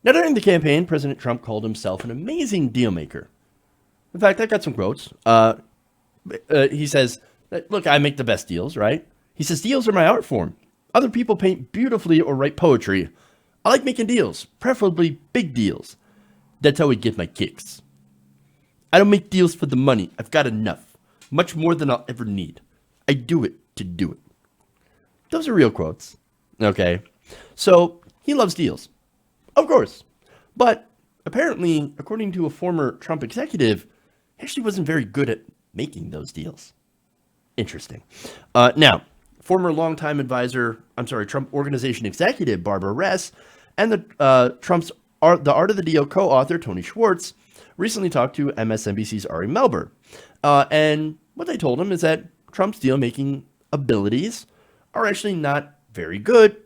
Now, during the campaign, President Trump called himself an amazing deal maker. In fact, I got some quotes. He says, look, I make the best deals, right? He says, deals are my art form. Other people paint beautifully or write poetry. I like making deals, preferably big deals. That's how I get my kicks. I don't make deals for the money. I've got enough. Much more than I'll ever need. I do it to do it. Those are real quotes. Okay. So he loves deals. Of course. But apparently, according to a former Trump executive, he actually wasn't very good at making those deals. Interesting. Now, former longtime Trump Organization executive Barbara Ress and the The Art of the Deal co-author Tony Schwartz recently talked to MSNBC's Ari Melber. And what they told him is that Trump's deal-making abilities are actually not very good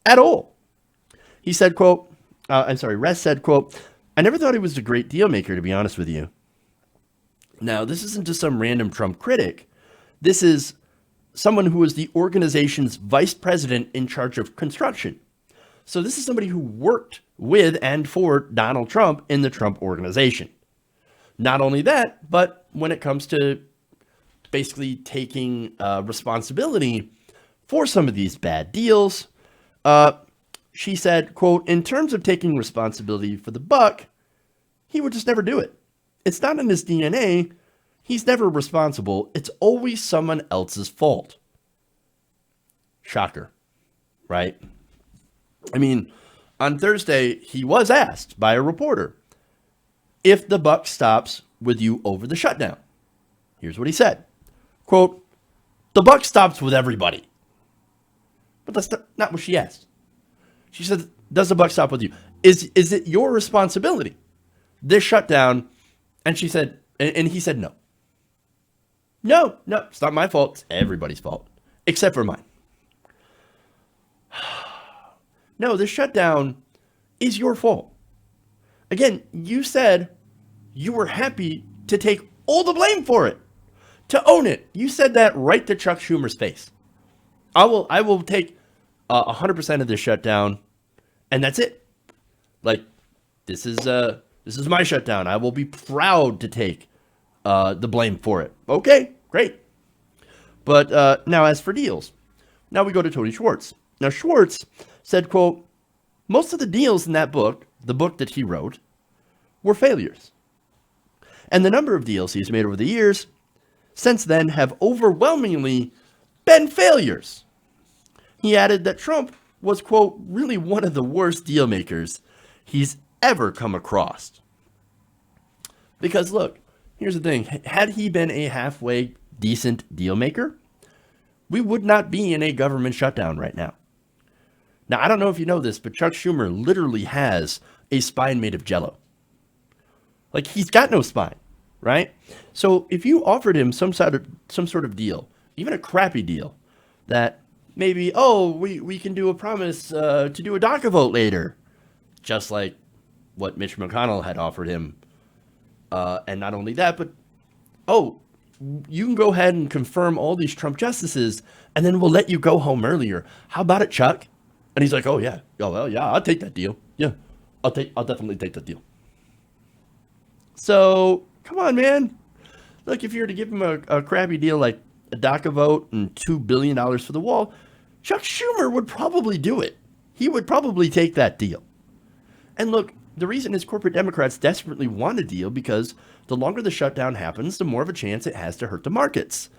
at all. He said, quote, Ress said, quote, I never thought he was a great deal maker, to be honest with you. Now, this isn't just some random Trump critic. This is someone who was the organization's vice president in charge of construction. So this is somebody who worked with and for Donald Trump in the Trump organization. Not only that, but when it comes to basically taking responsibility for some of these bad deals, she said, quote, in terms of taking responsibility for the buck, he would just never do it. It's not in his DNA. He's never responsible. It's always someone else's fault. Shocker, right? I mean, on Thursday, he was asked by a reporter if the buck stops with you over the shutdown. Here's what he said. Quote, the buck stops with everybody. But that's not what she asked. She said, does the buck stop with you? Is it your responsibility, this shutdown? And she said, and he said, no. No, it's not my fault. It's everybody's fault, except for mine. No, this shutdown is your fault. Again, you said you were happy to take all the blame for it, to own it. You said that right to Chuck Schumer's face. I will take 100% of this shutdown, and that's it. Like, this is my shutdown. I will be proud to take the blame for it. Okay, great. But now as for deals, now we go to Tony Schwartz. Now Schwartz said, quote, most of the deals in that book, the book that he wrote, were failures. And the number of deals he's made over the years since then have overwhelmingly been failures. He added that Trump was, quote, really one of the worst deal makers he's ever come across. Because look, here's the thing. Had he been a halfway decent deal maker, we would not be in a government shutdown right now. Now, I don't know if you know this, but Chuck Schumer literally has a spine made of jello. Like, he's got no spine, right? So if you offered him some sort of deal, even a crappy deal, that maybe, we can do a promise to do a DACA vote later, just like what Mitch McConnell had offered him. And not only that, but, you can go ahead and confirm all these Trump justices, and then we'll let you go home earlier. How about it, Chuck? And he's like, oh, yeah. Oh, well, yeah, I'll take that deal. Yeah, I'll definitely take that deal. So, come on, man. Look, if you were to give him a crappy deal like a DACA vote and $2 billion for the wall, Chuck Schumer would probably do it. He would probably take that deal. And look, the reason is corporate Democrats desperately want a deal because the longer the shutdown happens, the more of a chance it has to hurt the markets.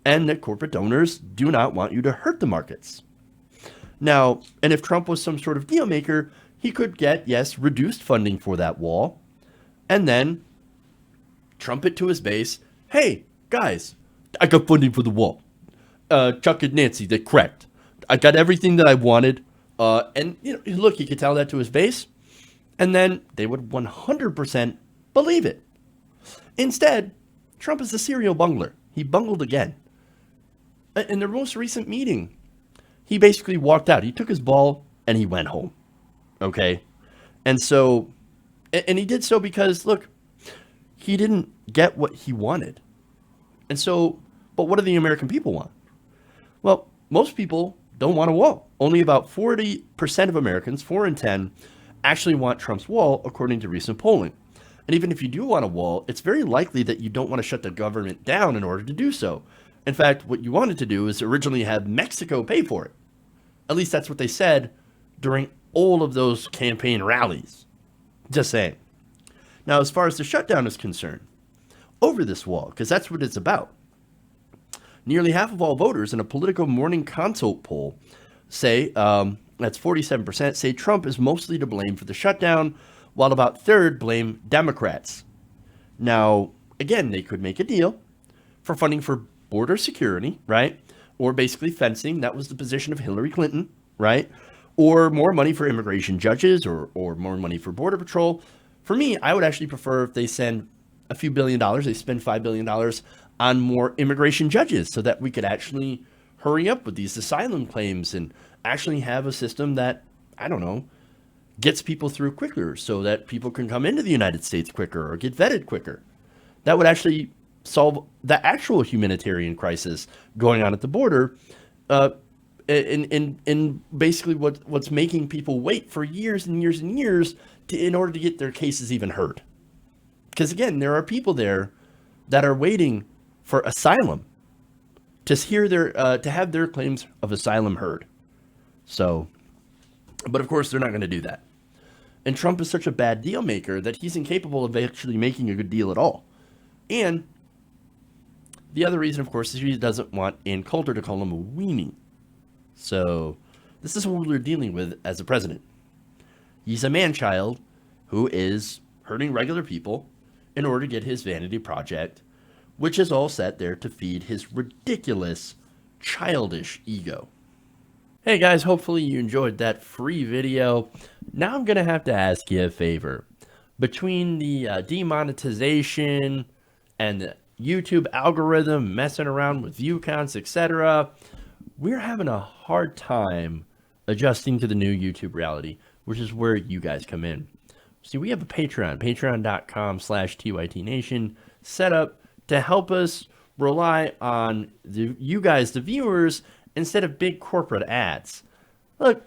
And that corporate donors do not want you to hurt the markets. Now, and if Trump was some sort of deal maker, he could get, yes, reduced funding for that wall, and then trumpet to his base, hey, guys, I got funding for the wall. Chuck and Nancy, they're correct. I got everything that I wanted. And, look, he could tell that to his base, and then they would 100% believe it. Instead, Trump is a serial bungler. He bungled again. In their most recent meeting, he basically walked out. He took his ball and he went home. Okay? And so, and he did so because, look, he didn't get what he wanted. And so, but what do the American people want? Well, most people don't want a wall. Only about 40% of Americans, 4 in 10, actually want Trump's wall, according to recent polling. And even if you do want a wall, it's very likely that you don't want to shut the government down in order to do so. In fact, what you wanted to do is originally have Mexico pay for it. At least that's what they said during all of those campaign rallies. Just saying. Now, as far as the shutdown is concerned, over this wall, because that's what it's about, nearly half of all voters in a Politico Morning Consult poll say, that's 47%, say Trump is mostly to blame for the shutdown, while about third blame Democrats. Now, again, they could make a deal for funding for border security, right? Or basically fencing. That was the position of Hillary Clinton, right? Or more money for immigration judges or more money for border patrol. For me, I would actually prefer if they send a few $1 billion, they spend $5 billion on more immigration judges so that we could actually hurry up with these asylum claims and actually have a system that, I don't know, gets people through quicker so that people can come into the United States quicker or get vetted quicker. That would actually solve the actual humanitarian crisis going on at the border, in basically what's making people wait for years and years and years in order to get their cases even heard. Because again, there are people there that are waiting for asylum to hear to have their claims of asylum heard. So, but of course, they're not going to do that. And Trump is such a bad deal maker that he's incapable of actually making a good deal at all. And the other reason, of course, is he doesn't want Ann Coulter to call him a weenie. So this is what we're dealing with as a president. He's a man-child who is hurting regular people in order to get his vanity project, which is all set there to feed his ridiculous, childish ego. Hey guys, hopefully you enjoyed that free video. Now I'm going to have to ask you a favor. Between the demonetization and the YouTube algorithm messing around with view counts, etc., we're having a hard time adjusting to the new YouTube reality, which is where you guys come in. See, we have a Patreon, patreon.com/TYTNation, set up to help us rely on you guys, the viewers, instead of big corporate ads. Look,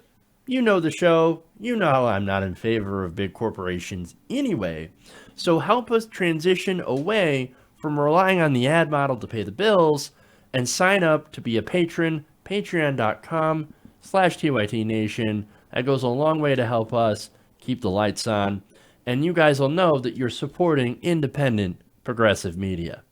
you know the show. You know I'm not in favor of big corporations anyway. So help us transition away from relying on the ad model to pay the bills and sign up to be a patron, patreon.com/TYTNation. That goes a long way to help us keep the lights on. And you guys will know that you're supporting independent, progressive media.